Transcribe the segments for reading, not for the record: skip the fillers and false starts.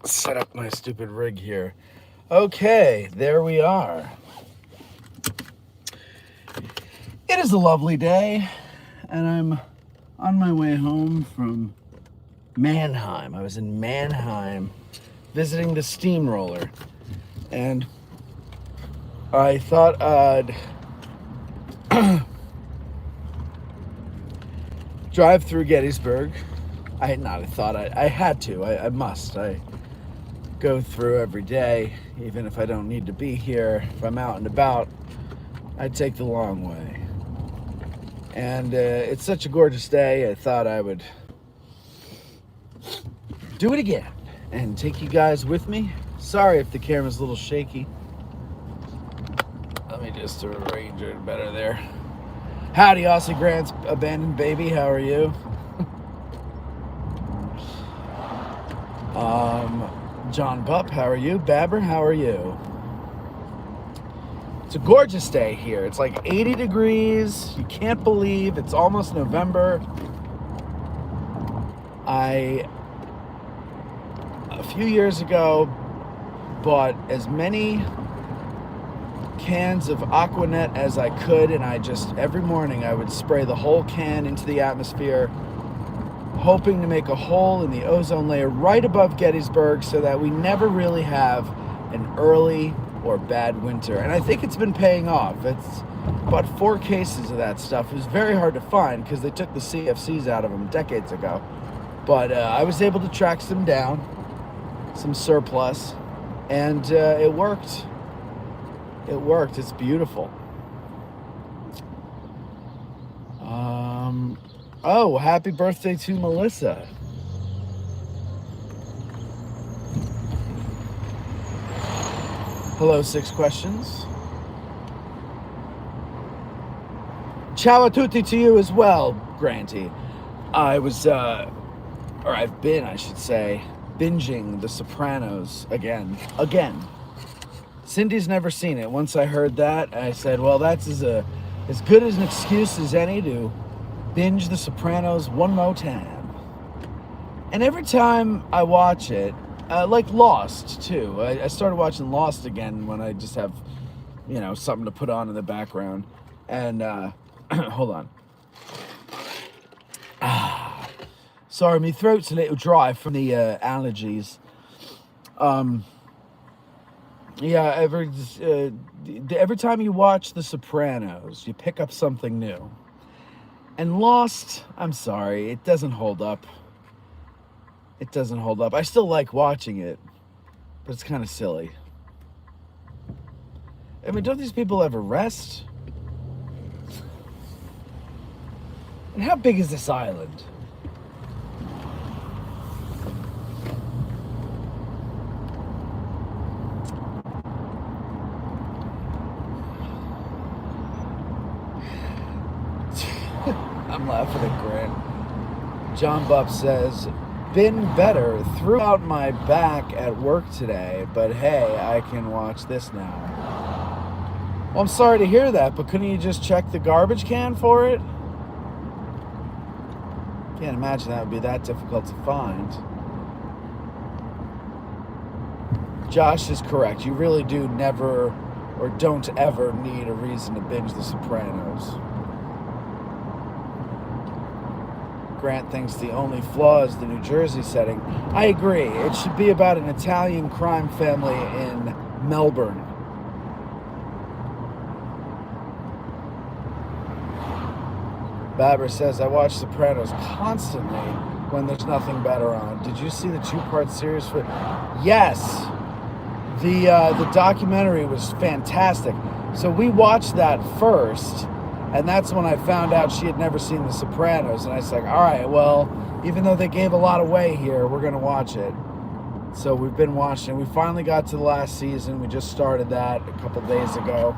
set up my stupid rig here. Okay, there we are. It is a lovely day, and I'm on my way home from Mannheim. I was in Mannheim visiting the steamroller, and I thought I'd drive through Gettysburg. I had to. I must. I go through every day, even if I don't need to be here. If I'm out and about, I take the long way. And it's such a gorgeous day, I thought I would do it again and take you guys with me. Sorry if the camera's a little shaky. Let me just arrange it better there. Howdy, Aussie Grant's abandoned baby. How are you? John Bupp, how are you? Babber, how are you? It's a gorgeous day here. It's like 80 degrees. You can't believe it's almost November. A few years ago, bought as many cans of Aquanet as I could, and every morning I would spray the whole can into the atmosphere, hoping to make a hole in the ozone layer right above Gettysburg so that we never really have an early or bad winter. And I think it's been paying off. It's about 4 cases of that stuff. It was very hard to find because they took the CFCs out of them decades ago. But I was able to track some down, some surplus, and it worked. It worked. It's beautiful. Oh, happy birthday to Melissa. Hello, 6 questions. Ciao a tutti to you as well, Granty. I've been, I should say, binging The Sopranos again. Cindy's never seen it. Once I heard that, I said, well, that's as good as an excuse as any to binge The Sopranos one more time. And every time I watch it, like Lost, too. I started watching Lost again when I just have, something to put on in the background. And, hold on. Sorry, my throat's a little dry from the allergies. Every time you watch The Sopranos, you pick up something new. And Lost, I'm sorry, it doesn't hold up. I still like watching it, but it's kind of silly. I mean, don't these people ever rest? And how big is this island? I'm laughing at Grant. John Bupp says, been better. Threw out my back at work today, but hey, I can watch this now. Well, I'm sorry to hear that, but couldn't you just check the garbage can for it? Can't imagine that would be that difficult to find. Josh is correct. You really do never or don't ever need a reason to binge The Sopranos. Grant thinks the only flaw is the New Jersey setting. I agree. It should be about an Italian crime family in Melbourne. Babber says, I watch Sopranos constantly when there's nothing better on. Did you see the 2-part series for... Yes! The documentary was fantastic. So we watched that first, and that's when I found out she had never seen The Sopranos. And I was like, all right, well, even though they gave a lot away here, we're going to watch it. So we've been watching. We finally got to the last season. We just started that a couple days ago.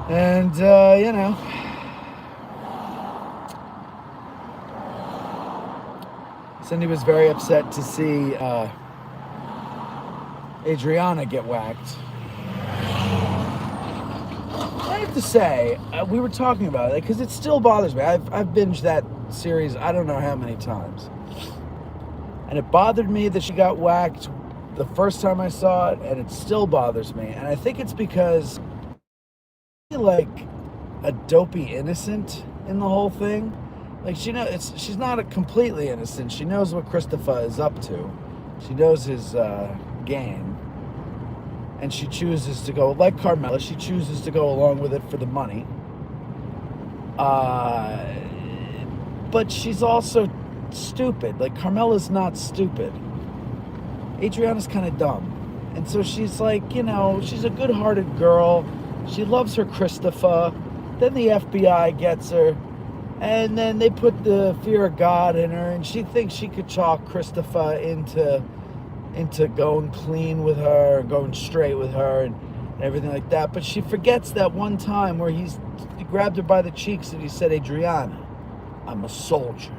And, Cindy was very upset to see Adriana get whacked. I have to say, we were talking about it because it still bothers me. I've binged that series I don't know how many times. And it bothered me that she got whacked the first time I saw it, and it still bothers me. And I think it's because like a dopey innocent in the whole thing. Like she's not a completely innocent. She knows what Christopher is up to. She knows his game, and she chooses to go like Carmela. She chooses to go along with it for the money. But she's also stupid. Like Carmela's not stupid. Adriana's kind of dumb, and so she's like, she's a good-hearted girl. She loves her Christopher. Then the FBI gets her, and then they put the fear of God in her, and she thinks she could chalk Christopher into going clean with her, going straight with her, and everything like that. But she forgets that one time where he grabbed her by the cheeks and he said, "Adriana, I'm a soldier."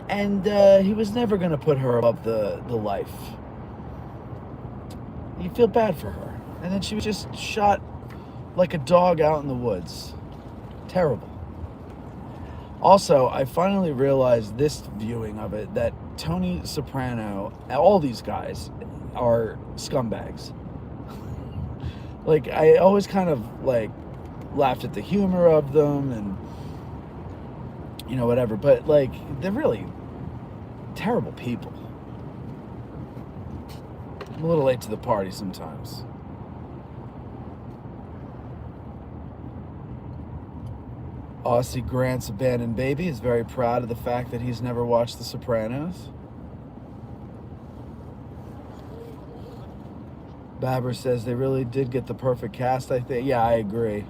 And he was never going to put her above the life. You feel bad for her. And then she was just shot like a dog out in the woods. Terrible. Also, I finally realized this viewing of it, that Tony Soprano, all these guys are scumbags. Like, I always kind of, like, laughed at the humor of them and, whatever. But, like, they're really terrible people. I'm a little late to the party sometimes. Aussie Grant's abandoned baby is very proud of the fact that he's never watched The Sopranos. Babber says they really did get the perfect cast, I think. Yeah, I agree.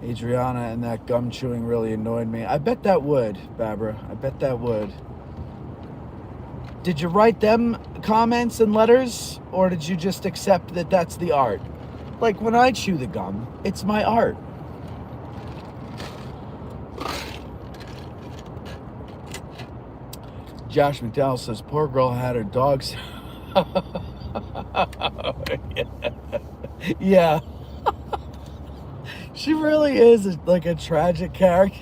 Adriana and that gum chewing really annoyed me. I bet that would, Babber. I bet that would. Did you write them comments and letters, or did you just accept that that's the art? Like, when I chew the gum, it's my art. Josh McDowell says, poor girl had her dogs. Yeah. She really is like a tragic character.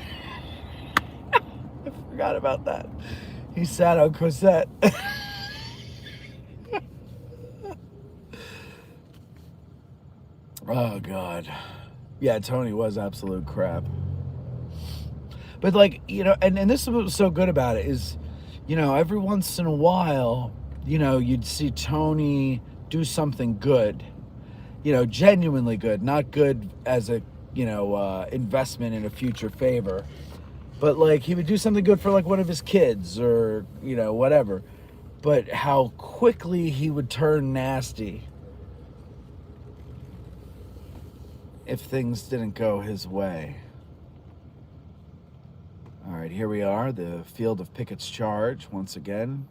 I forgot about that. He sat on Cosette. Oh, God. Yeah, Tony was absolute crap. But, like, and this is what was so good about it is, every once in a while, you'd see Tony do something good, genuinely good, not good as a, investment in a future favor, but like he would do something good for like one of his kids or, whatever. But how quickly he would turn nasty if things didn't go his way. All right, here we are, the field of Pickett's charge once again.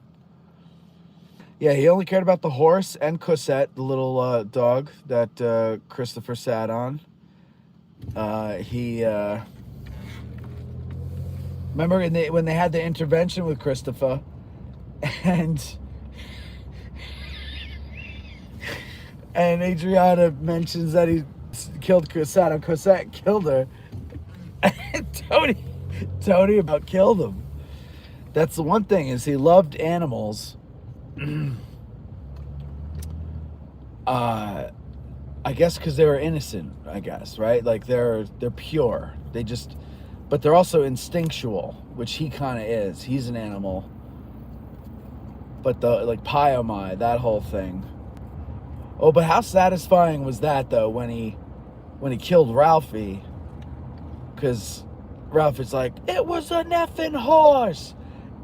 Yeah, he only cared about the horse and Cosette, the little dog that Christopher sat on. Remember when they had the intervention with Christopher, and Adriana mentions that he killed Cosette, and Cosette killed her, and Tony about killed him. That's the one thing, is he loved animals. I guess because they were innocent, I guess, right? Like they're pure. But they're also instinctual, which he kind of is. He's an animal. But like Pyomai, that whole thing. Oh, but how satisfying was that though when he killed Ralphie? Because Ralphie's like, it was an effing horse,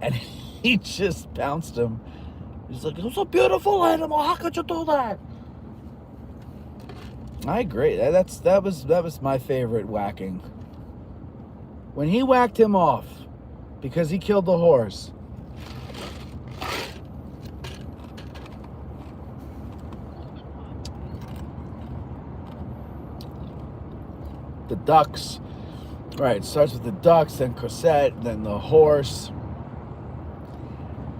and he just bounced him. He's like, it was a beautiful animal. How could you do that? I agree. That was my favorite whacking. When he whacked him off because he killed the horse. The ducks. Right, it starts with the ducks, then Cosette, then the horse.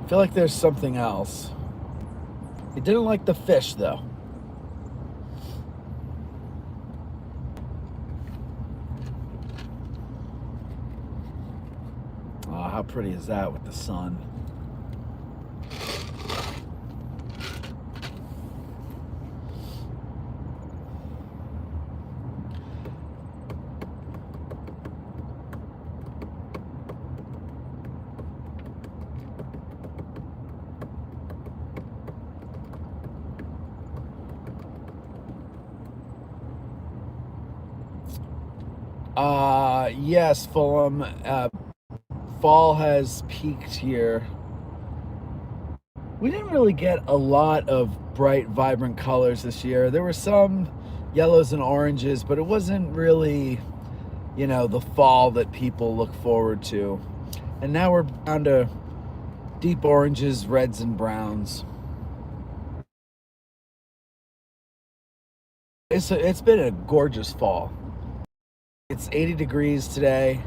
I feel like there's something else. He didn't like the fish, though. How pretty is that with the sun? Yes, Fulham. Fall has peaked here. We didn't really get a lot of bright, vibrant colors this year. There were some yellows and oranges, but it wasn't really, the fall that people look forward to. And now we're down to deep oranges, reds, and browns. It's been a gorgeous fall. It's 80 degrees today.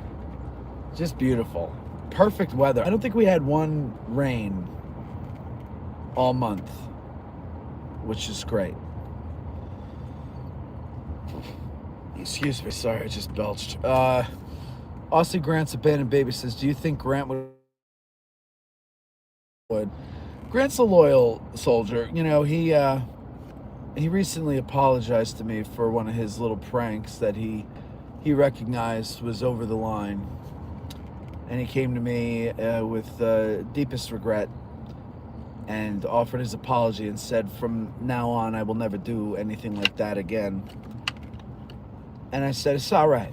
Just beautiful. Perfect weather. I don't think we had one rain all month, which is great. Excuse me, sorry, I just belched. Aussie Grant's abandoned baby says, do you think Grant would? Grant's a loyal soldier. He recently apologized to me for one of his little pranks that he recognized was over the line. And he came to me with deepest regret and offered his apology and said, from now on, I will never do anything like that again. And I said, it's all right.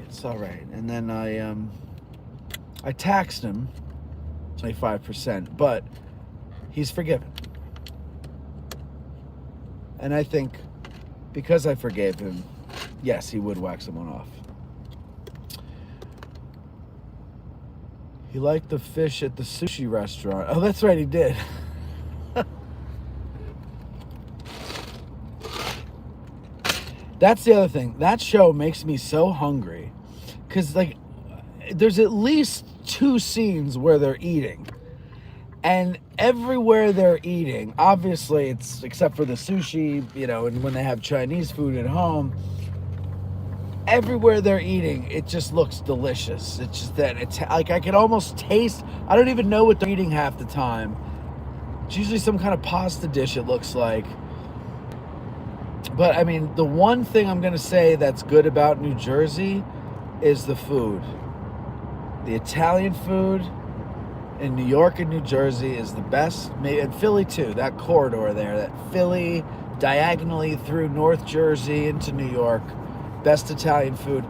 And then I taxed him 25%, but he's forgiven. And I think because I forgave him, yes, he would whack someone off. He liked the fish at the sushi restaurant. Oh, that's right, he did. That's the other thing. That show makes me so hungry. Because, there's at least 2 scenes where they're eating. And everywhere they're eating, obviously it's, except for the sushi, and when they have Chinese food at home, everywhere they're eating, it just looks delicious. It's just that I can almost taste. I don't even know what they're eating half the time. It's usually some kind of pasta dish, it looks like. But I mean, the one thing I'm gonna say that's good about New Jersey is the food. The Italian food in New York and New Jersey is the best. Maybe in Philly too. That corridor there, that Philly diagonally through North Jersey into New York. Best Italian food,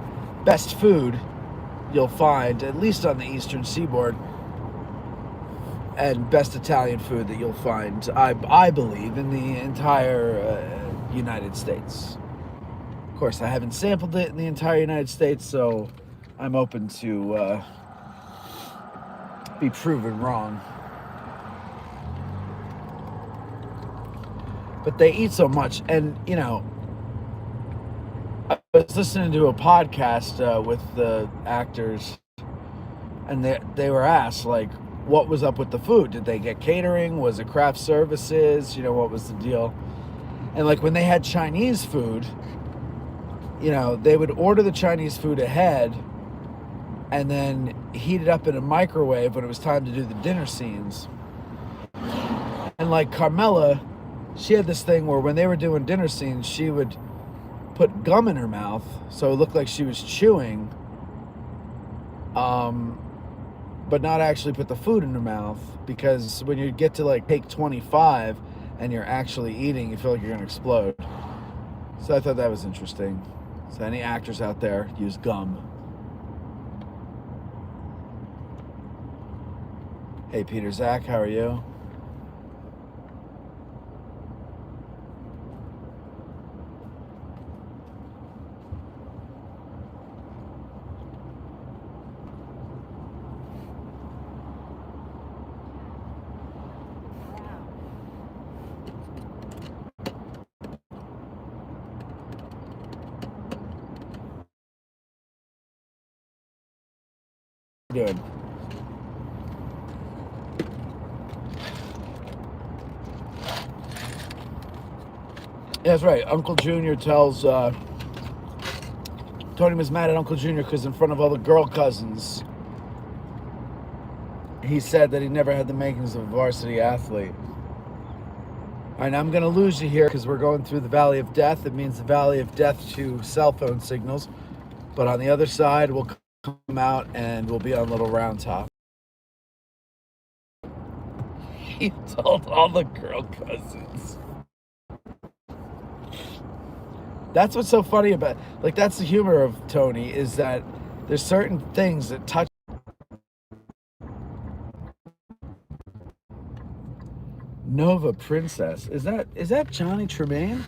best food you'll find, at least on the Eastern Seaboard, and best Italian food that you'll find, I believe, in the entire United States. Of course, I haven't sampled it in the entire United States, so I'm open to be proven wrong. But they eat so much, and I was listening to a podcast with the actors, and they were asked, what was up with the food? Did they get catering? Was it craft services? What was the deal? And when they had Chinese food, they would order the Chinese food ahead and then heat it up in a microwave when it was time to do the dinner scenes. And Carmela, she had this thing where when they were doing dinner scenes, she would put gum in her mouth so it looked like she was chewing, but not actually put the food in her mouth, because when you get to take 25 and you're actually eating, you feel like you're gonna explode. So I thought that was interesting. So any actors out there, use gum. Hey Peter, Zach, how are you? Doing? Yeah, that's right. Uncle Junior tells Tony was mad at Uncle Junior because in front of all the girl cousins, he said that he never had the makings of a varsity athlete. And I'm going to lose you here because we're going through the Valley of Death. It means the Valley of Death to cell phone signals. But on the other side, we'll come out and we'll be on Little Round Top. He told all the girl cousins. That's what's so funny about, like, that's the humor of Tony, is that there's certain things that touch. Nova Princess. Is that Johnny Tremaine?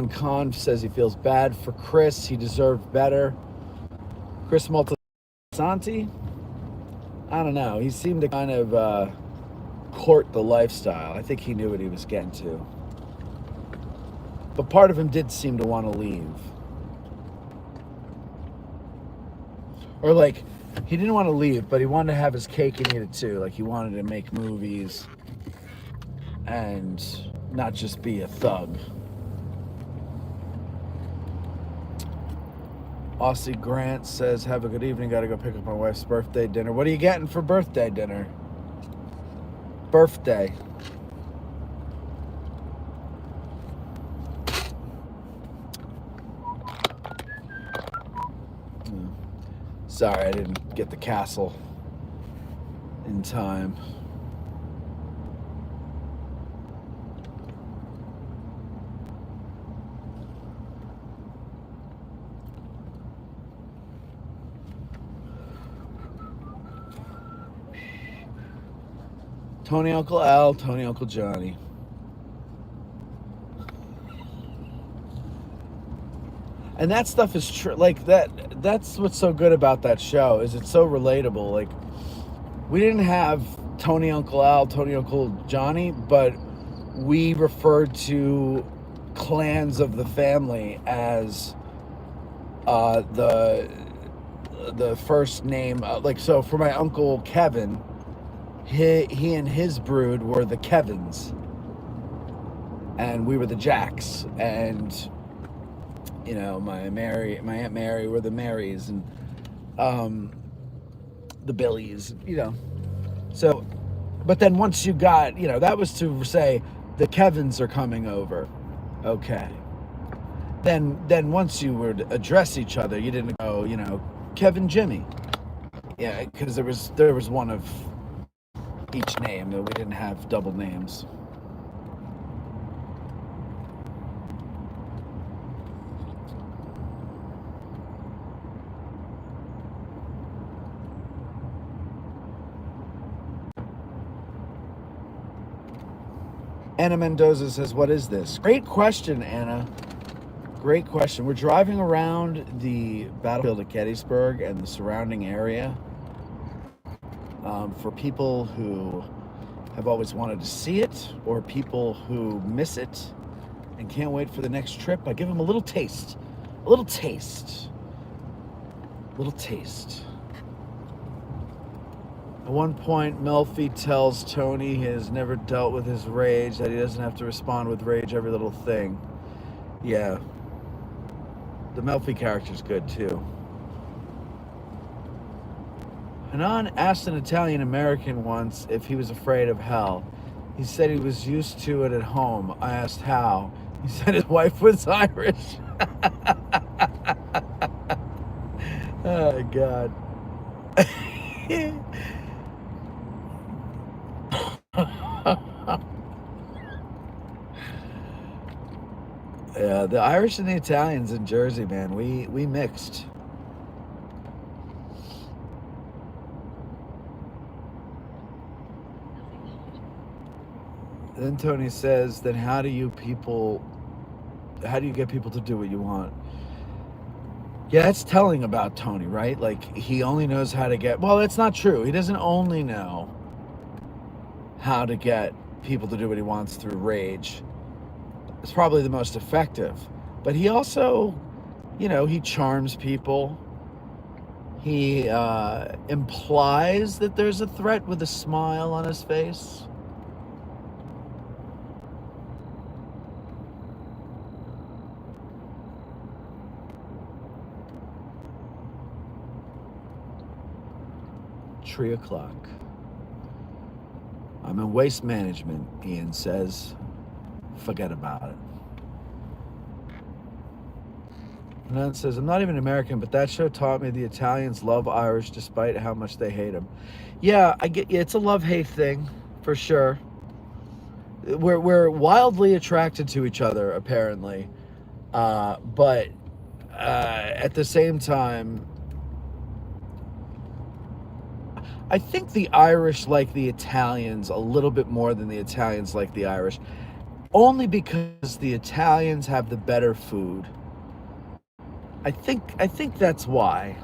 Khan says he feels bad for Chris. He deserved better. Chris Moltisanti? I don't know. He seemed to kind of court the lifestyle. I think he knew what he was getting to. But part of him did seem to want to leave. Or like, he didn't want to leave, but he wanted to have his cake and eat it too. Like, he wanted to make movies and not just be a thug. Aussie Grant says, have a good evening. Got to go pick up my wife's birthday dinner. What are you getting for birthday dinner? Birthday. Sorry, I didn't get the castle in time. Tony Uncle Al, Tony Uncle Johnny. And that stuff is true. Like, that's what's so good about that show, is it's so relatable. Like, we didn't have Tony Uncle Al, Tony Uncle Johnny, but we referred to clans of the family as the first name. Like, so for my Uncle Kevin, he and his brood were the Kevins, and we were the Jacks, and you know, my Aunt Mary were the Marys, and the Billies, you know. So, but then once you got, you know, that was to say the Kevins are coming over, okay. Then once you would address each other, you didn't go, you know, Kevin Jimmy, yeah, because there was one of each name. We didn't have double names. Anna Mendoza says, what is this? Great question, Anna. Great question. We're driving around the battlefield at Gettysburg and the surrounding area for people who have always wanted to see it, or people who miss it and can't wait for the next trip. I give them a little taste. A little taste. A little taste. At one point, Melfi tells Tony he has never dealt with his rage, that he doesn't have to respond with rage every little thing. Yeah. The Melfi character's good, too. Hanan asked an Italian American once if he was afraid of hell. He said he was used to it at home. I asked how. He said his wife was Irish. Oh, God. Yeah, the Irish and the Italians in Jersey, man, we mixed. Then Tony says, then how do you get people to do what you want? Yeah, that's telling about Tony, right? Like, he only knows how to get, well, it's not true. He doesn't only know how to get people to do what he wants through rage. It's probably the most effective. But he also, you know, he charms people. He implies that there's a threat with a smile on his face. 3 o'clock. I'm in waste management, Ian says. Forget about it. And then it says, I'm not even American, but that show taught me the Italians love Irish despite how much they hate them. Yeah, I get you. It's a love-hate thing, for sure. We're wildly attracted to each other, apparently. But at the same time, I think the Irish like the Italians a little bit more than the Italians like the Irish. Only because the Italians have the better food. I think that's why.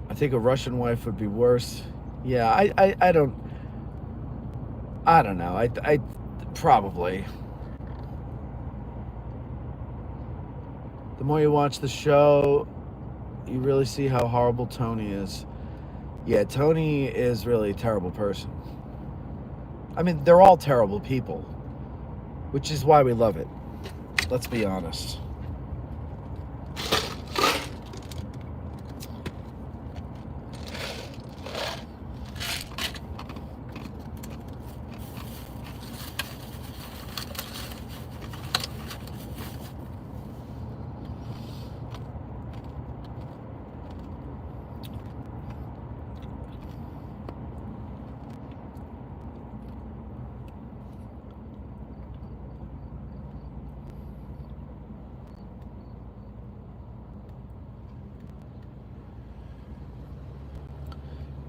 I think a Russian wife would be worse. Yeah, I don't know. I probably. The more you watch the show, you really see how horrible Tony is. Yeah, Tony is really a terrible person. I mean, they're all terrible people, which is why we love it. Let's be honest.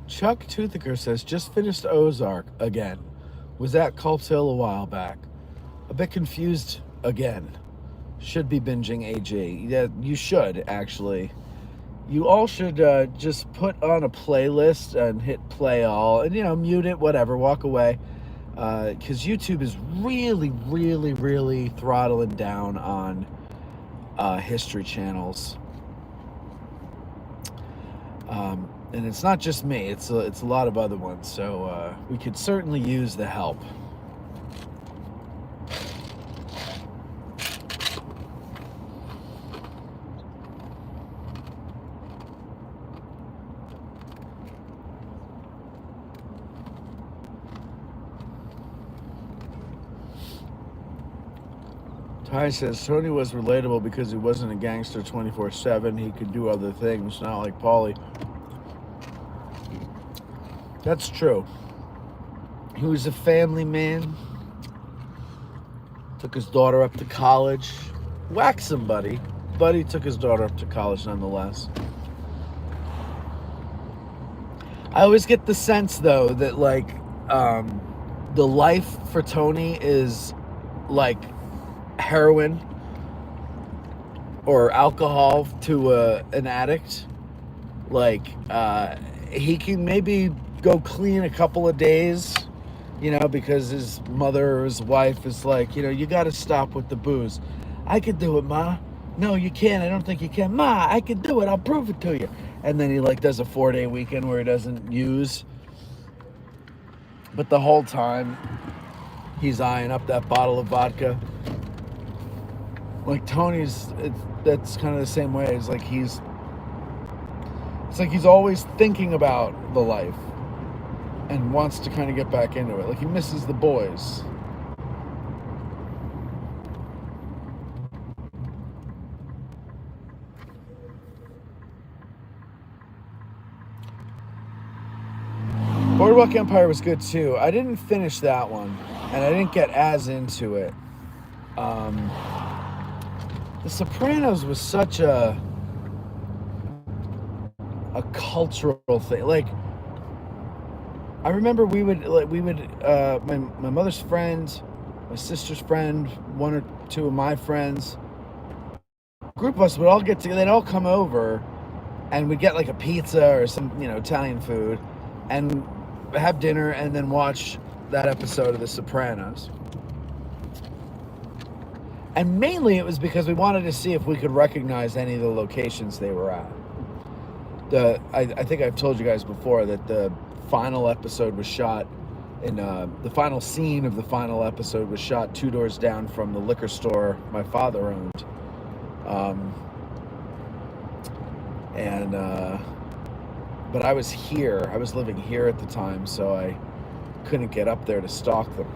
Chuck Toothaker says, just finished Ozark again. Was at Culp's Hill a while back. A bit confused again. Should be binging AG. Yeah, you should, actually. You all should just put on a playlist and hit play all. And, mute it, whatever, walk away. Because YouTube is really, really, really throttling down on history channels. And it's not just me, it's a lot of other ones, so we could certainly use the help. Ty says, Tony was relatable because he wasn't a gangster 24/7. He could do other things, not like Paulie. That's true. He was a family man. Took his daughter up to college. Whacked somebody, but he took his daughter up to college nonetheless. I always get the sense, though, that, the life for Tony is, heroin or alcohol to an addict. He can maybe go clean a couple of days, because his mother or his wife is like, you got to stop with the booze. I could do it, Ma. No, you can't. I don't think you can. Ma, I can do it. I'll prove it to you. And then he does a 4-day weekend where he doesn't use. But the whole time, he's eyeing up that bottle of vodka. Tony's, that's kind of the same way. It's he's always thinking about the life and wants to kind of get back into it. He misses the boys. Boardwalk Empire was good too. I didn't finish that one, and I didn't get as into it. The Sopranos was such a cultural thing. I remember we would my mother's friend, my sister's friend, one or two of my friends, a group of us would all get together. They'd all come over, and we'd get a pizza or some Italian food, and have dinner, and then watch that episode of The Sopranos. And mainly it was because we wanted to see if we could recognize any of the locations they were at. I think I've told you guys before that the final episode was shot And the final scene of the final episode was shot 2 doors down from the liquor store my father owned. But I was here. I was living here at the time, so I couldn't get up there to stalk them.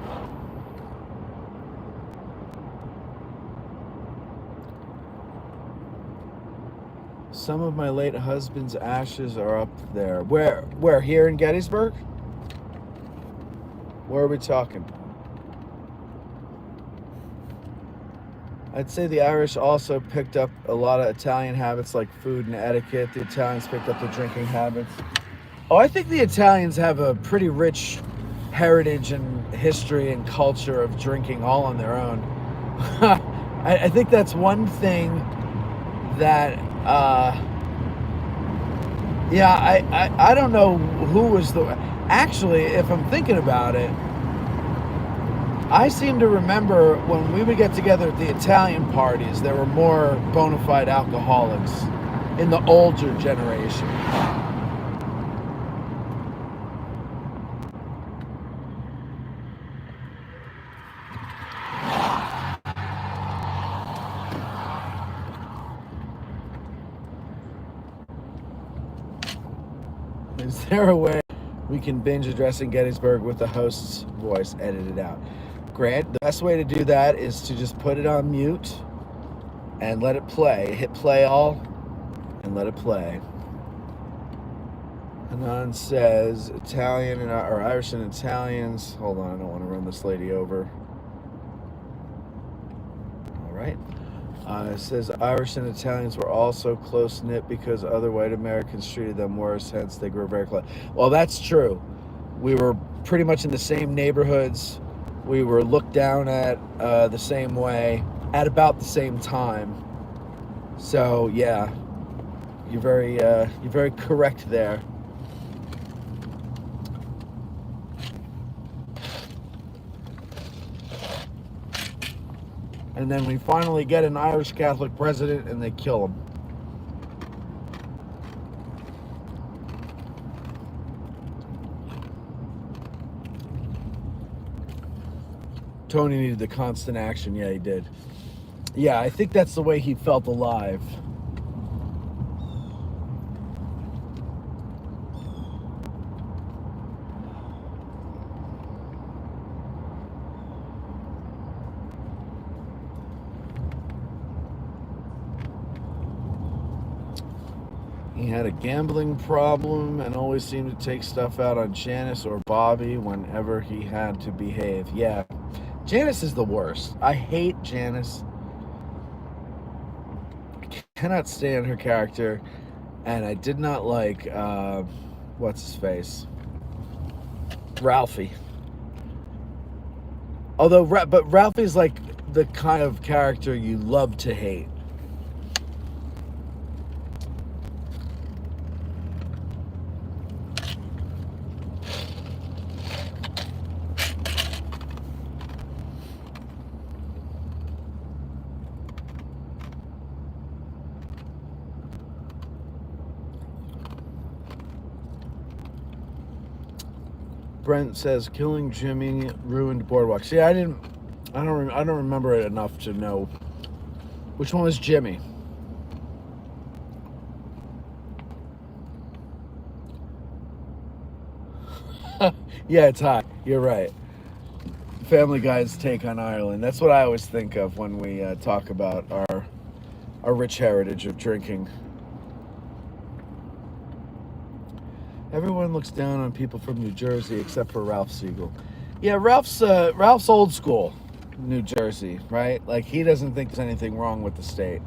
Some of my late husband's ashes are up there. Where? Here in Gettysburg? Where are we talking? I'd say the Irish also picked up a lot of Italian habits like food and etiquette. The Italians picked up the drinking habits. Oh, I think the Italians have a pretty rich heritage and history and culture of drinking all on their own. I think that's one thing that, I don't know who was actually, if I'm thinking about it, I seem to remember when we would get together at the Italian parties, there were more bona fide alcoholics in the older generation. Is there a way we can binge addressing Gettysburg with the host's voice edited out? Grant, the best way to do that is to just put it on mute and let it play. Hit play all and let it play. Anon says Italian or Irish and Italians. Hold on, I don't want to run this lady over. All right. It says Irish and Italians were also close-knit because other white Americans treated them worse, hence they grew very close. Well, that's true. We were pretty much in the same neighborhoods. We were looked down at the same way at about the same time. So yeah, you're very correct there. And then we finally get an Irish Catholic president and they kill him. Tony needed the constant action. Yeah, he did. Yeah, I think that's the way he felt alive. He had a gambling problem and always seemed to take stuff out on Janice or Bobby whenever he had to behave. Yeah, Janice is the worst. I hate Janice. I cannot stand her character. And I did not like, what's his face? Ralphie. But Ralphie's like the kind of character you love to hate. Brent says killing Jimmy ruined Boardwalk. See, I don't remember it enough to know which one was Jimmy. Yeah, it's hot. You're right. Family Guy's take on Ireland. That's what I always think of when we talk about our rich heritage of drinking. Everyone looks down on people from New Jersey except for Ralph Siegel. Yeah, Ralph's old school, New Jersey, right? Like he doesn't think there's anything wrong with the state.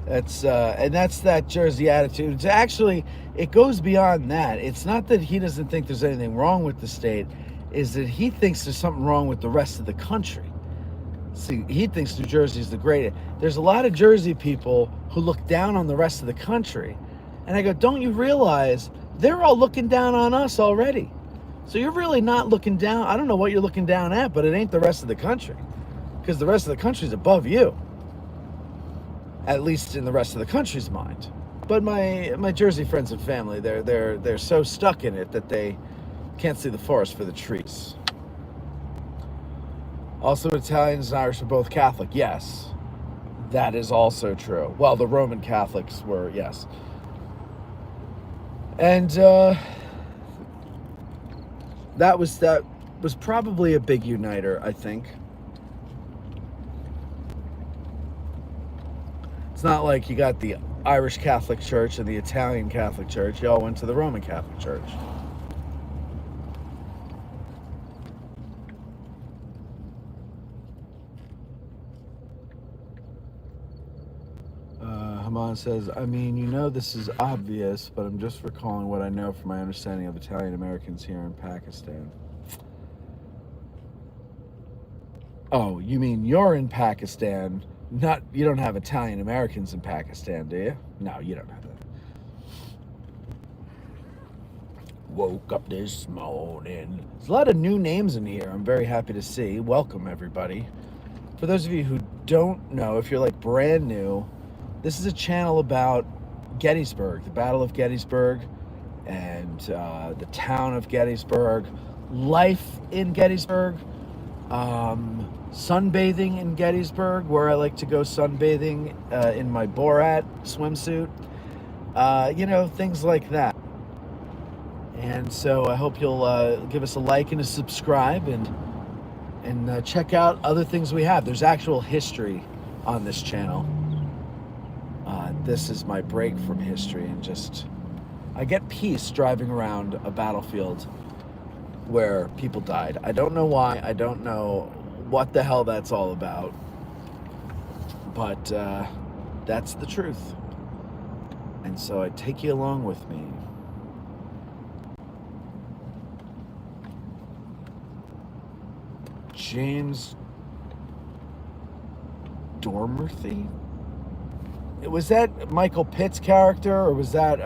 That's that Jersey attitude. It's actually, it goes beyond that. It's not that he doesn't think there's anything wrong with the state, is that he thinks there's something wrong with the rest of the country. See, he thinks New Jersey is the greatest. There's a lot of Jersey people who look down on the rest of the country. And I go, don't you realize they're all looking down on us already? So you're really not looking down. I don't know what you're looking down at, but it ain't the rest of the country, because the rest of the country's above you, at least in the rest of the country's mind. But my Jersey friends and family, they're so stuck in it that they Can't see the forest for the trees. Also, Italians and Irish are both Catholic. Yes, that is also true. Well, the Roman Catholics were, yes. And that was probably a big uniter, I think. It's not like you got the Irish Catholic Church and the Italian Catholic Church. You all went to the Roman Catholic Church. Haman says, I mean, you know this is obvious, but I'm just recalling what I know from my understanding of Italian Americans here in Pakistan. Oh, you mean you're in Pakistan? You don't have Italian Americans in Pakistan, do you? No, you don't have that. Woke up this morning. There's a lot of new names in here. I'm very happy to see. Welcome, everybody. For those of you who don't know, if you're like brand new, this is a channel about Gettysburg, the Battle of Gettysburg, and the town of Gettysburg, life in Gettysburg, sunbathing in Gettysburg, where I like to go sunbathing in my Borat swimsuit, things like that. And so I hope you'll give us a like and a subscribe, and check out other things we have. There's actual history on this channel. This is my break from history, and I get peace driving around a battlefield where people died. I don't know why. I don't know what the hell that's all about. But that's the truth. And so I take you along with me. James Dormerthy? Was that Michael Pitt's character, or was that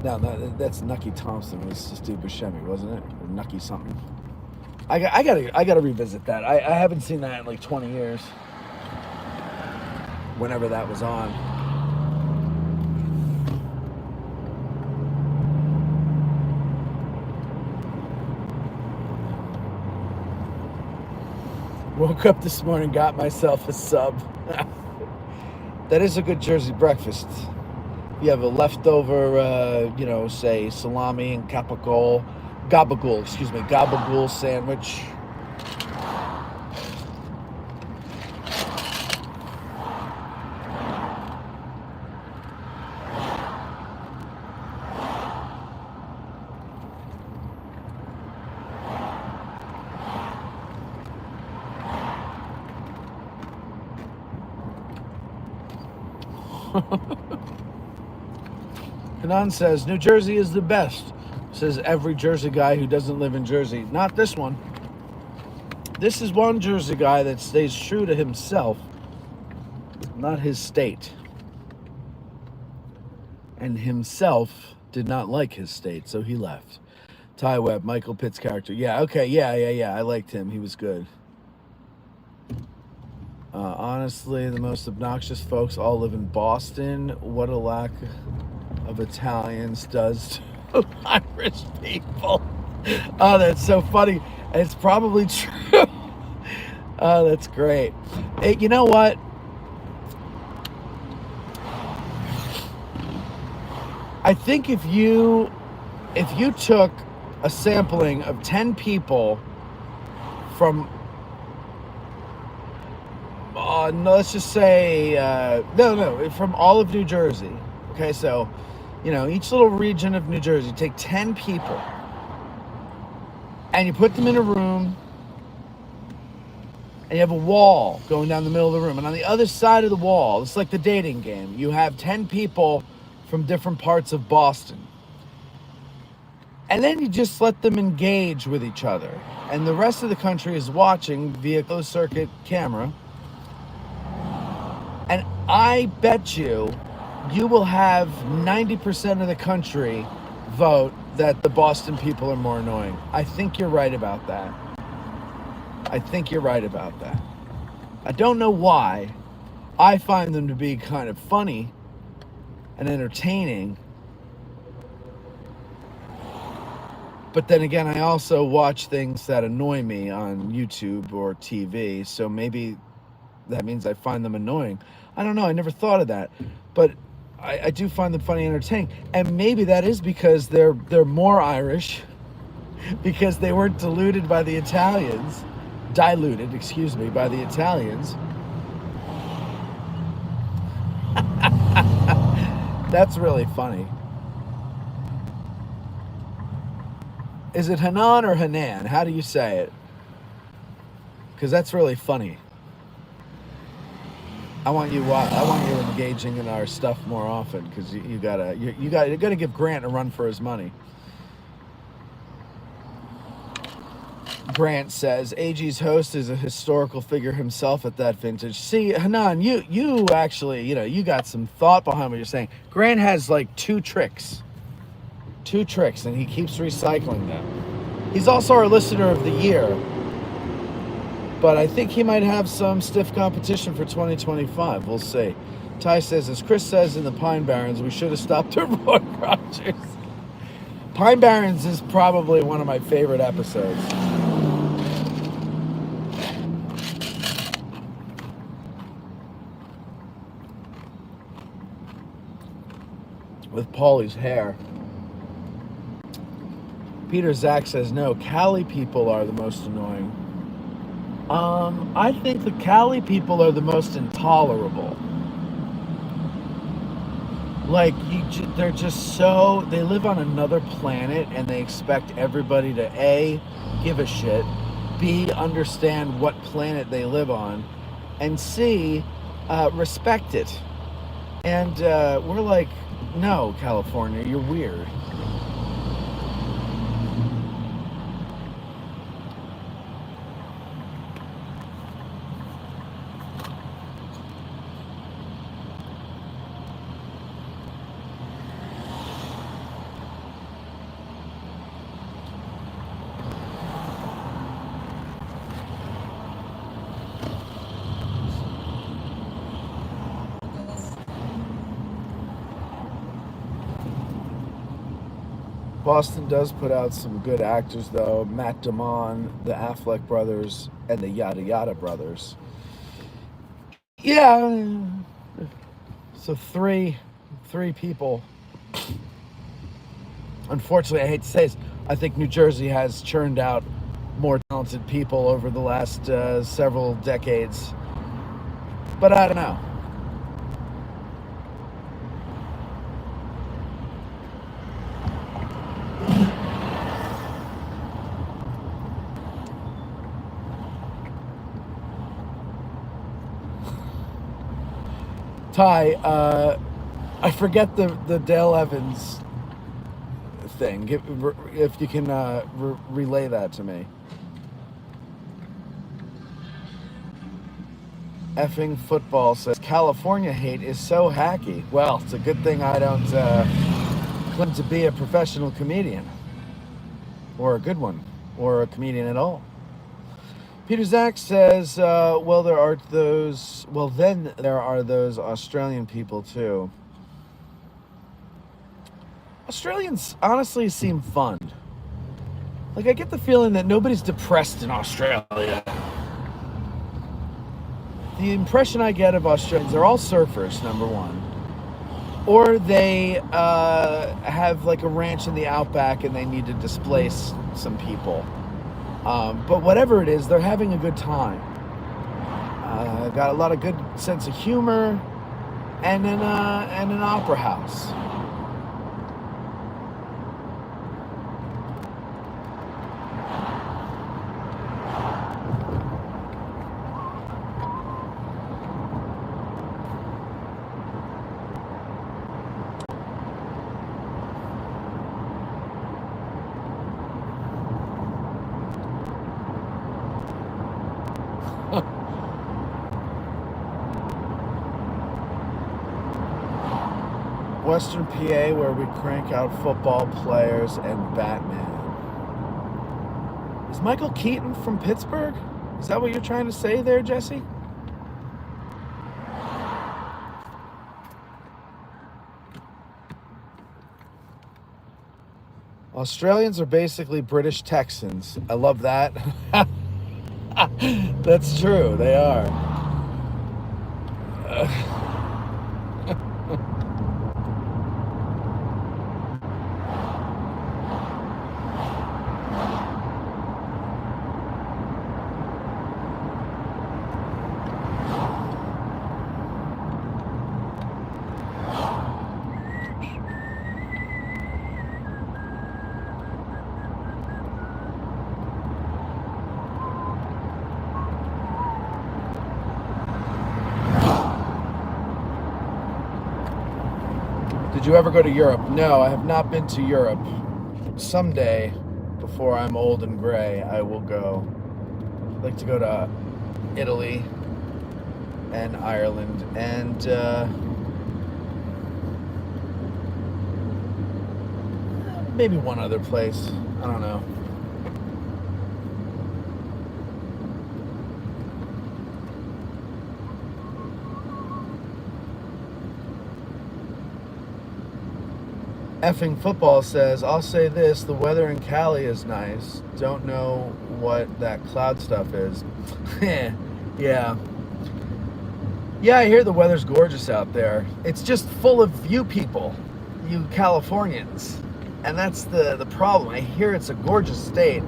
no, that's Nucky Thompson. It was Steve Buscemi, wasn't it? Or Nucky something. I gotta revisit that. I haven't seen that in like 20 years. Whenever that was on. Woke up this morning, got myself a sub. That is a good Jersey breakfast. You have a leftover, say salami and gabagool sandwich. Kanan says, New Jersey is the best. Says every Jersey guy who doesn't live in Jersey. Not this one. This is one Jersey guy that stays true to himself, not his state. And himself did not like his state, so he left. Ty Webb, Michael Pitt's character. Yeah, okay, yeah. I liked him. He was good. Honestly, the most obnoxious folks all live in Boston. What a lack of Italians does to Irish people. Oh, that's so funny. It's probably true. Oh, that's great. Hey, you know what? I think if you took a sampling of 10 people from let's just say from all of New Jersey. Okay, so each little region of New Jersey, take 10 people and you put them in a room, and you have a wall going down the middle of the room, and on the other side of the wall, it's like the dating game, you have 10 people from different parts of Boston, and then you just let them engage with each other, and the rest of the country is watching via closed circuit camera. And I bet you will have 90% of the country vote that the Boston people are more annoying. I think you're right about that. I don't know why. I find them to be kind of funny and entertaining. But then again, I also watch things that annoy me on YouTube or TV, so maybe that means I find them annoying. I don't know. I never thought of that, but I do find them funny and entertaining. And maybe that is because they're more Irish, because they weren't diluted, excuse me, by the Italians. That's really funny. Is it Hanan or Hanan? How do you say it? Because that's really funny. I want you engaging in our stuff more often, because you gotta give Grant a run for his money. Grant says AG's host is a historical figure himself at that vintage. See, Hanan, you actually, you got some thought behind what you're saying. Grant has like two tricks, and he keeps recycling them. He's also our listener of the year, but I think he might have some stiff competition for 2025. We'll see. Ty says, as Chris says in the Pine Barrens, we should have stopped at Roy Rogers. Pine Barrens is probably one of my favorite episodes. With Paulie's hair. Peter Zach says, no, Cali people are the most annoying. I think the Cali people are the most intolerable. Like, they're just so, they live on another planet and they expect everybody to A, give a shit, B, understand what planet they live on, and C, respect it. And we're like, no, California, you're weird. Boston does put out some good actors, though. Matt Damon, the Affleck brothers, and the Yada Yada brothers. Yeah. So three people. Unfortunately, I hate to say this, I think New Jersey has churned out more talented people over the last several decades. But I don't know. Ty, I forget the Dale Evans thing. If you can relay that to me. Effing football says California hate is so hacky. Well, it's a good thing I don't claim to be a professional comedian, or a good one, or a comedian at all. Peter Zach says, well, there are those Australian people too. Australians honestly seem fun. Like, I get the feeling that nobody's depressed in Australia. The impression I get of Australians, they're all surfers, number one. Or they have like a ranch in the outback and they need to displace some people. But whatever it is, they're having a good time. Got a lot of good sense of humor, and an opera house. Western PA, where we crank out football players and Batman. Is Michael Keaton from Pittsburgh? Is that what you're trying to say there, Jesse? Australians are basically British Texans. I love that. That's true. They are. Did you ever go to Europe? No, I have not been to Europe. Someday, before I'm old and gray, I will go. I'd like to go to Italy and Ireland and maybe one other place. I don't know. Effing football says, I'll say this, the weather in Cali is nice. Don't know what that cloud stuff is. Yeah. Yeah, I hear the weather's gorgeous out there. It's just full of you people, you Californians. And that's the problem. I hear it's a gorgeous state.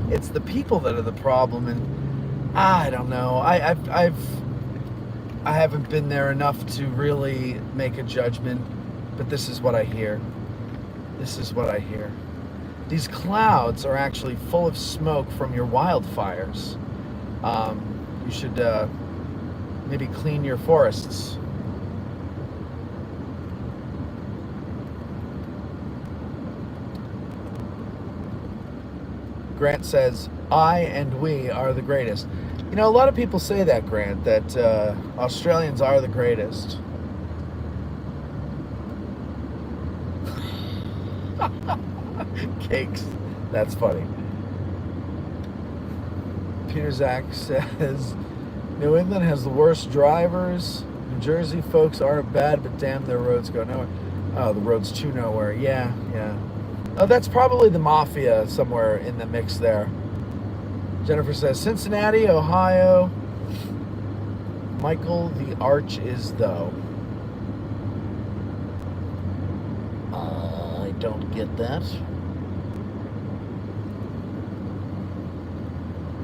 It's the people that are the problem, and I don't know. I haven't been there enough to really make a judgment, but this is what I hear. This is what I hear. These clouds are actually full of smoke from your wildfires. You should maybe clean your forests. Grant says, I and we are the greatest. You know, a lot of people say that, Grant, that Australians are the greatest. Cakes. That's funny. Peter Zach says, New England has the worst drivers. New Jersey folks aren't bad, but damn, their roads go nowhere. Oh, the roads to nowhere. Yeah. Oh, that's probably the mafia somewhere in the mix there. Jennifer says, Cincinnati, Ohio. Michael, the arch is though. I don't get that.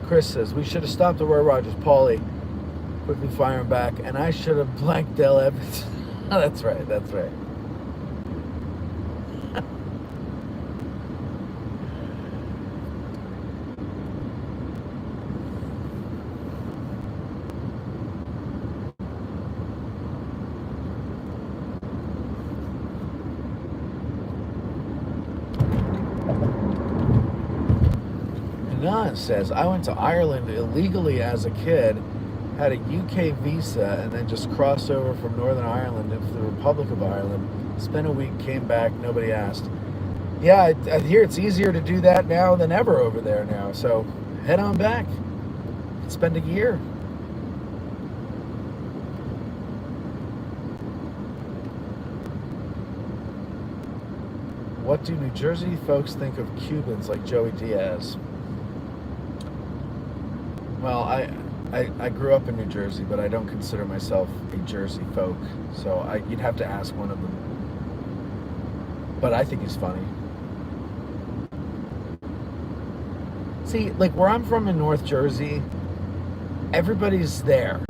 Chris says, we should have stopped at Roy Rogers. Paulie, quickly firing back. And I should have blanked Dale Evans. Oh, that's right. Nan says, I went to Ireland illegally as a kid, had a UK visa, and then just crossed over from Northern Ireland into the Republic of Ireland. Spent a week, came back, nobody asked. Yeah, I hear it's easier to do that now than ever over there now. So head on back. Spend a year. What do New Jersey folks think of Cubans like Joey Diaz? Well, I grew up in New Jersey, but I don't consider myself a Jersey folk. So you'd have to ask one of them. But I think he's funny. See, like where I'm from in North Jersey, everybody's there.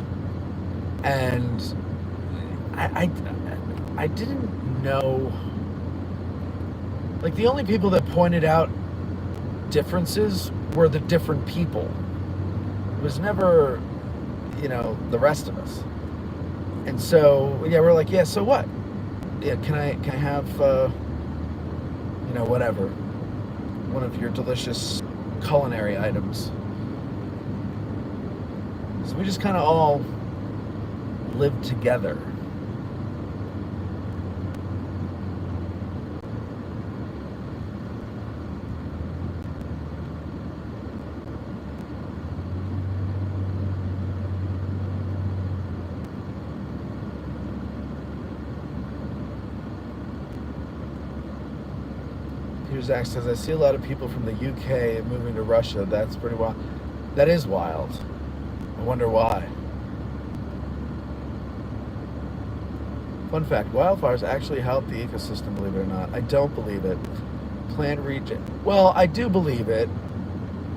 And I didn't know. Like the only people that pointed out differences were the different people. It was never, the rest of us. And so, yeah, we're like, yeah, so what? Yeah, can I have, whatever, one of your delicious culinary items? So we just kind of all lived together. Zach says, I see a lot of people from the UK moving to Russia. That's pretty wild. That is wild. I wonder why. Fun fact, wildfires actually help the ecosystem, believe it or not. I don't believe it. Plant region. Well, I do believe it,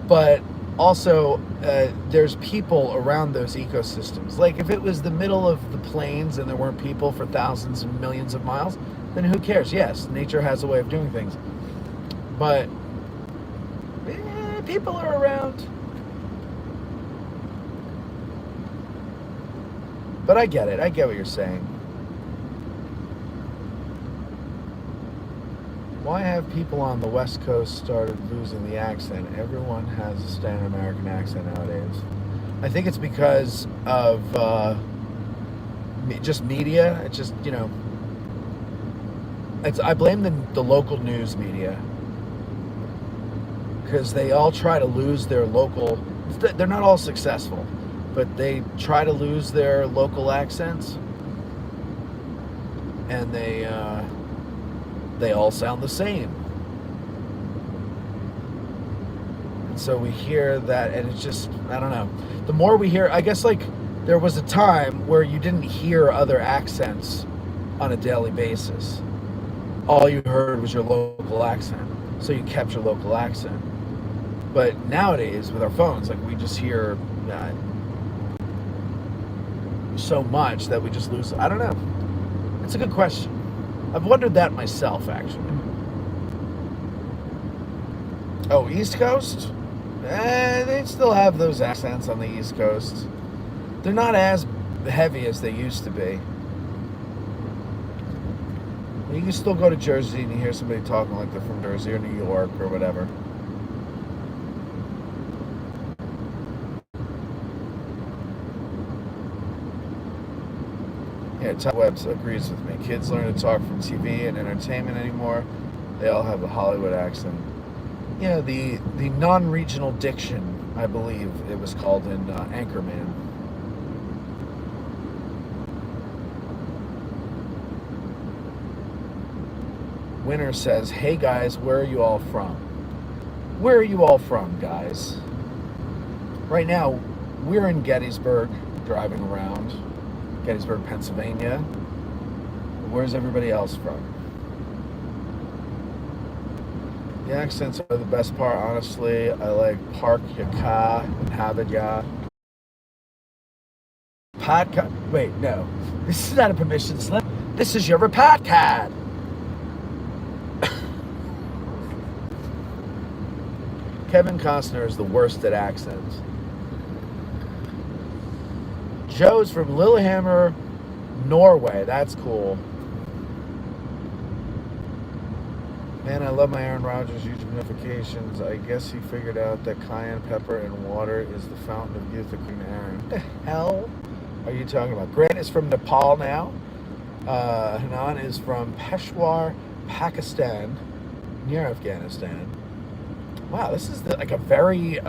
but also there's people around those ecosystems. Like if it was the middle of the plains and there weren't people for thousands and millions of miles, then who cares? Yes, nature has a way of doing things. But people are around. But I get it. I get what you're saying. Why have people on the West Coast started losing the accent? Everyone has a standard American accent nowadays. I think it's because of just media. It's just, I blame the local news media. Because they all try to lose their local... They're not all successful, but they try to lose their local accents. And they all sound the same. And so we hear that, and it's just, I don't know. The more we hear, I guess like there was a time where you didn't hear other accents on a daily basis. All you heard was your local accent. So you kept your local accent. But nowadays, with our phones, like we just hear so much that we just lose. I don't know. It's a good question. I've wondered that myself, actually. Oh, East Coast? They still have those accents on the East Coast. They're not as heavy as they used to be. You can still go to Jersey and you hear somebody talking like they're from Jersey or New York or whatever. Yeah, Todd Webbs agrees with me. Kids learn to talk from TV and entertainment anymore. They all have a Hollywood accent. Yeah, the non-regional diction, I believe it was called in Anchorman. Winner says, hey guys, where are you all from? Where are you all from, guys? Right now, we're in Gettysburg, driving around. Gettysburg, Pennsylvania. Where's everybody else from? The accents are the best part, honestly. I like Park Yaka and Habadya. Podcast. Wait, no. This is not a permission slip. This is your podcast. Kevin Costner is the worst at accents. Joe's from Lillehammer, Norway. That's cool. Man, I love my Aaron Rodgers YouTube notifications. I guess he figured out that cayenne pepper and water is the fountain of youth according to Aaron. What the hell are you talking about? Grant is from Nepal now. Hanan is from Peshawar, Pakistan, near Afghanistan. Wow, this is like a very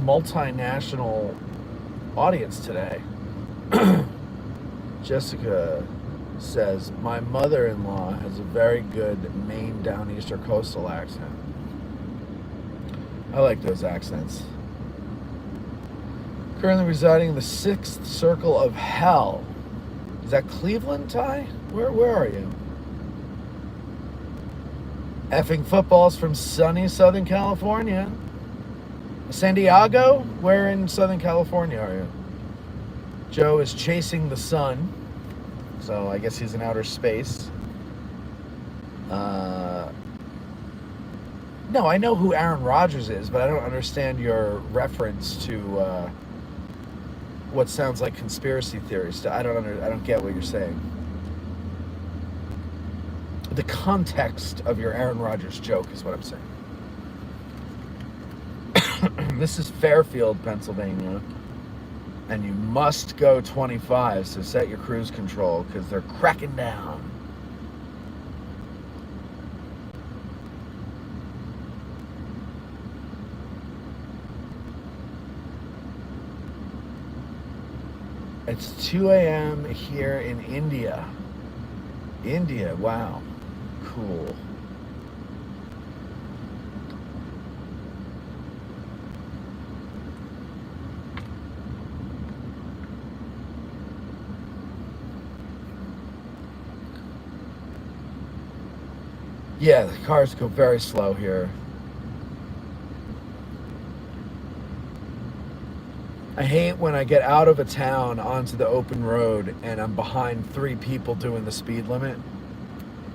multinational audience today. Jessica says, my mother-in-law has a very good Maine Downeaster coastal accent. I like those accents. Currently residing in the 6th circle of hell. Is that Cleveland, Ty? Where are you? Effing footballs from sunny Southern California. San Diego? Where in Southern California are you? Joe is chasing the sun. So I guess he's in outer space. No, I know who Aaron Rodgers is, but I don't understand your reference to what sounds like conspiracy theories. I don't get what you're saying. The context of your Aaron Rodgers joke is what I'm saying. This is Fairfield, Pennsylvania, and you must go 25, so set your cruise control because they're cracking down. It's 2 a.m. here in India. India, wow. Cool. Yeah, the cars go very slow here. I hate when I get out of a town onto the open road and I'm behind 3 people doing the speed limit.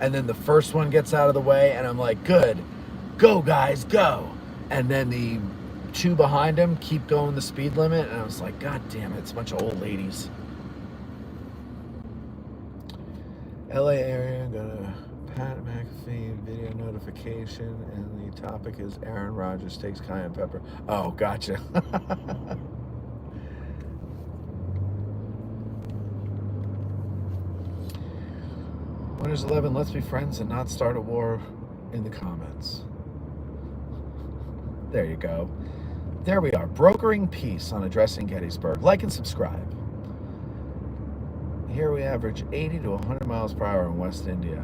And then the first one gets out of the way and I'm like, good, go guys, go. And then the 2 behind him keep going the speed limit. And I was like, God damn it, it's a bunch of old ladies. LA area, got a Pat McAfee video notification, and the topic is Aaron Rodgers takes cayenne pepper. Oh, gotcha. Winner's 11, let's be friends and not start a war in the comments. There you go. There we are, brokering peace on addressing Gettysburg. Like and subscribe. Here we average 80 to 100 miles per hour in West India.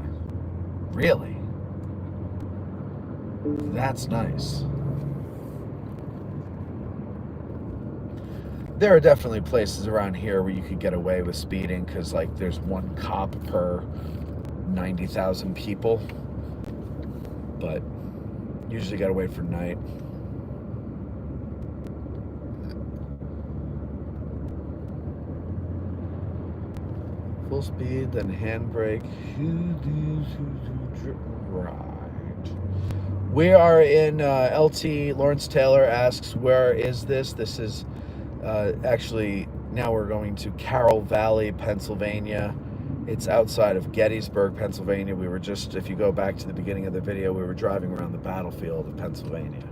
Really? That's nice. There are definitely places around here where you could get away with speeding because, like, there's 1 cop per 90,000 people. But usually gotta wait for night. Full speed, then handbrake. Right. We are in LT. Lawrence Taylor asks, where is this? This is actually, now we're going to Carroll Valley, Pennsylvania. It's outside of Gettysburg, Pennsylvania. We were just, if you go back to the beginning of the video, we were driving around the battlefield of Pennsylvania.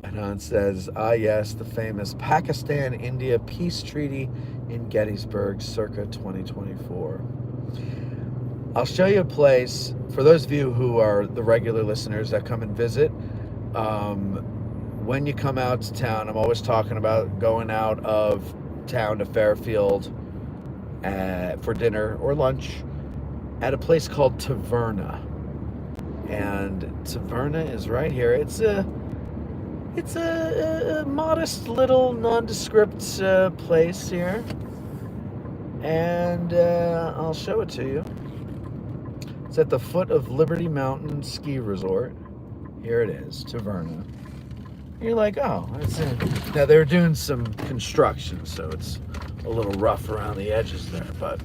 Anon says, yes, the famous Pakistan-India peace treaty in Gettysburg circa 2024. I'll show you a place, for those of you who are the regular listeners that come and visit, when you come out to town, I'm always talking about going out of town to Fairfield for dinner or lunch at a place called Taverna. And Taverna is right here. It's a modest little nondescript place here. And I'll show it to you. It's at the foot of Liberty Mountain Ski Resort. Here it is, Taverna. You're like, oh, that's it. Now they're doing some construction, so it's a little rough around the edges there, but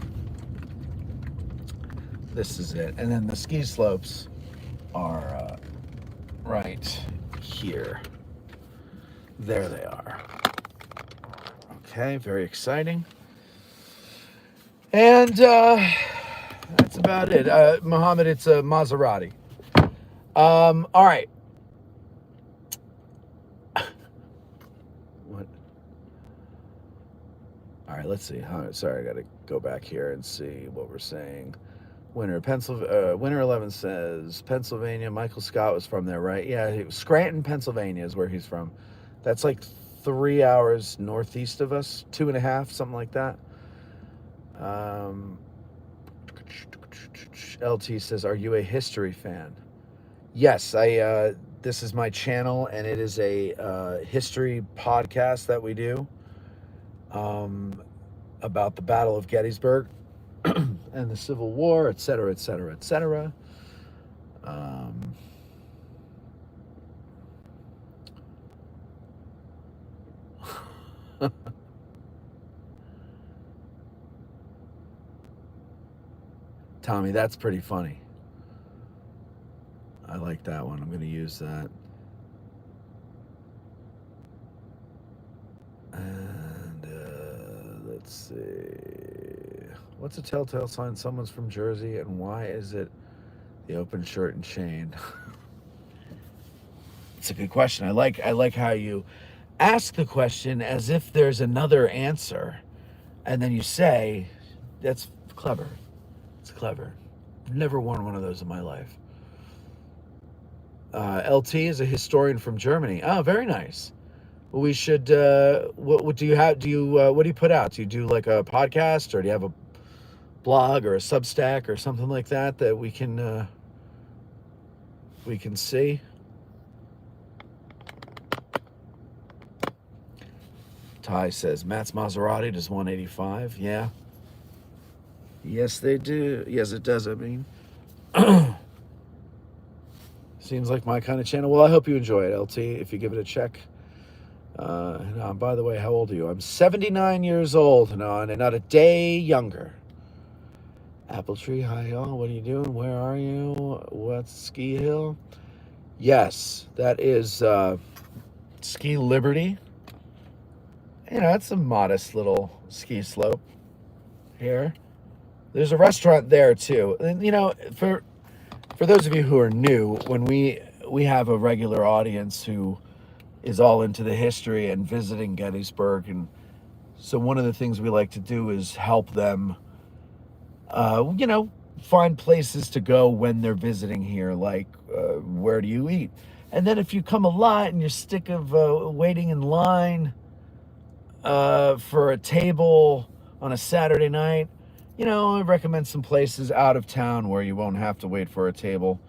this is it. And then the ski slopes are right here. There they are. Okay, very exciting. And that's about it. Mohammed, it's a Maserati. All right. What? All right, let's see. Sorry, I got to go back here and see what we're saying. Winner 11 says Pennsylvania. Michael Scott was from there, right? Yeah, Scranton, Pennsylvania is where he's from. That's like 3 hours northeast of us, 2.5, something like that. LT says, are you a history fan? Yes, this is my channel, and it is a history podcast that we do about the Battle of Gettysburg and the Civil War, et cetera, et cetera, et cetera. Tommy, that's pretty funny. I like that one. I'm going to use that. And let's see. What's a telltale sign someone's from Jersey, and why is it the open shirt and chain? It's a good question. I like how you ask the question as if there's another answer, and then you say, that's clever. It's clever. I've never worn one of those in my life. LT is a historian from Germany. Oh, very nice. Well, we should. What do you have? What do you put out? Do you do like a podcast, or do you have a blog or a Substack or something like that we can see? Ty says, Matt's Maserati does 185. Yeah. Yes, they do. Yes, it does. I mean, seems like my kind of channel. Well, I hope you enjoy it, LT, if you give it a check. By the way, how old are you? I'm 79 years old, and not a day younger. Apple Tree, hi, y'all. What are you doing? Where are you? What's Ski Hill? Yes, that is Ski Liberty. It's a modest little ski slope here. There's a restaurant there too. And for those of you who are new, when we have a regular audience who is all into the history and visiting Gettysburg, and so one of the things we like to do is help them find places to go when they're visiting here, like where do you eat? And then if you come a lot and you're sick of waiting in line for a table on a Saturday night, I recommend some places out of town where you won't have to wait for a table.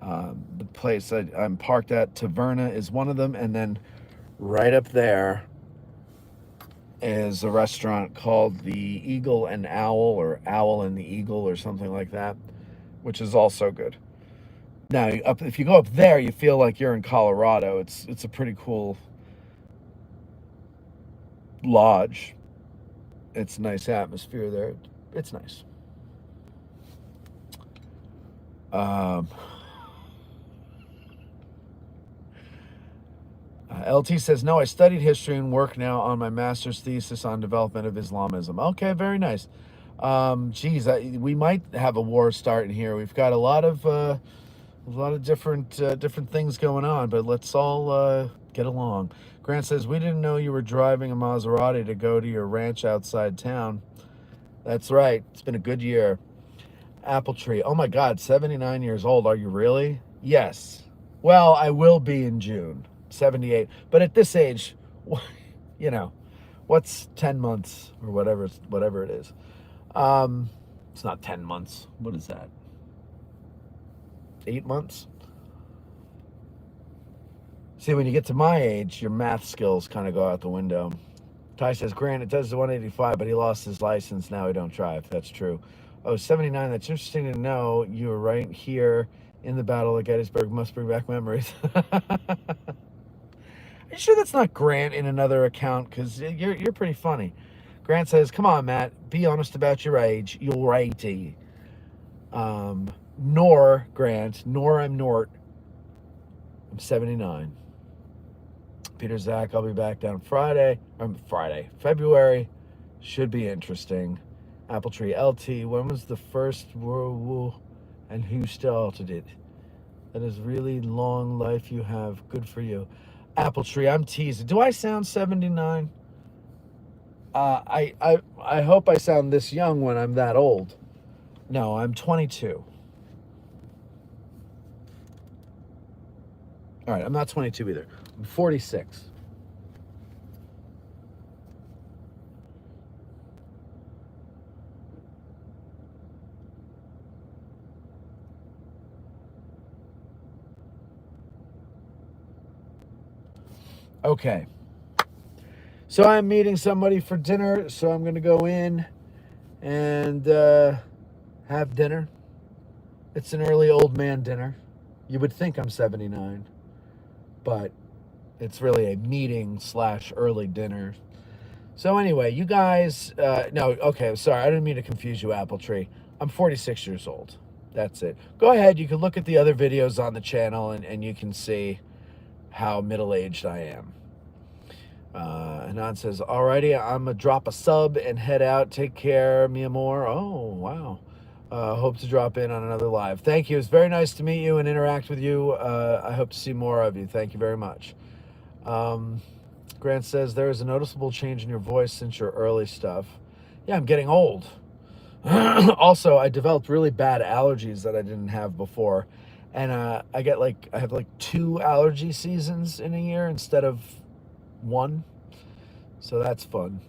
The place I'm parked at, Taverna, is one of them, and then right up there is a restaurant called the Eagle and Owl, or Owl and the Eagle, or something like that, which is also good. Now, if you go up there, you feel like you're in Colorado. It's a pretty cool lodge. It's a nice atmosphere there. It's nice. LT says, no, I studied history and work now on my master's thesis on development of Islamism. Okay, very nice. We might have a war starting here. We've got a lot of different things going on, but let's all get along. Grant says, we didn't know you were driving a Maserati to go to your ranch outside town. That's right. It's been a good year. Apple Tree. Oh my God, 79 years old. Are you really? Yes. Well, I will be in June. 78. But at this age, what's 10 months or whatever it is? It's not 10 months. What is that? 8 months? See, when you get to my age, your math skills kind of go out the window. Ty says, Grant, it does the 185, but he lost his license. Now he don't drive. That's true. Oh, 79. That's interesting to know. You were right here in the Battle of Gettysburg. Must bring back memories. Are you sure that's not Grant in another account? Because you're pretty funny. Grant says, come on, Matt. Be honest about your age. You're 80. Nor, Grant. Nor I'm Nort. I'm 79. Peter Zach, I'll be back down Friday. February. Should be interesting. Apple Tree LT, when was the first World War and who started it? That is really long life you have. Good for you. Apple Tree, I'm teasing. Do I sound 79? I hope I sound this young when I'm that old. No, I'm 22. All right, I'm not 22 either. I'm 46. Okay. So I'm meeting somebody for dinner, so I'm going to go in and have dinner. It's an early old man dinner. You would think I'm 79, but it's really a meeting / early dinner. So anyway, you guys, no, okay, sorry, I didn't mean to confuse you, Apple Tree. I'm 46 years old. That's it. Go ahead, you can look at the other videos on the channel and you can see how middle-aged I am. Anon says, alrighty, I'm going to drop a sub and head out. Take care, mi amor. Oh, wow. Hope to drop in on another live. Thank you. It's very nice to meet you and interact with you. I hope to see more of you. Thank you very much. Grant says, there is a noticeable change in your voice since your early stuff. Yeah, I'm getting old. Also, I developed really bad allergies that I didn't have before. And I have like 2 allergy seasons in a year instead of 1. So that's fun.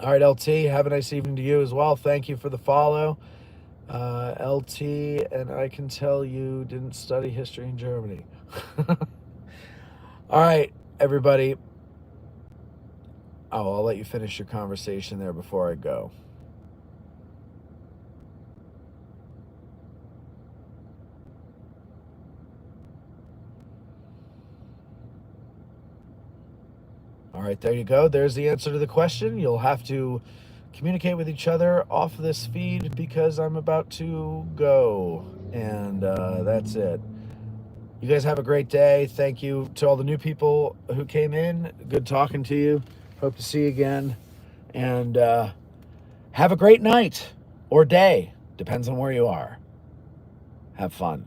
All right, LT, have a nice evening to you as well. Thank you for the follow. LT, and I can tell you didn't study history in Germany. All right, everybody. Oh, I'll let you finish your conversation there before I go. All right, there you go. There's the answer to the question. You'll have to communicate with each other off this feed because I'm about to go. And that's it. You guys have a great day. Thank you to all the new people who came in. Good talking to you. Hope to see you again. And have a great night or day. Depends on where you are. Have fun.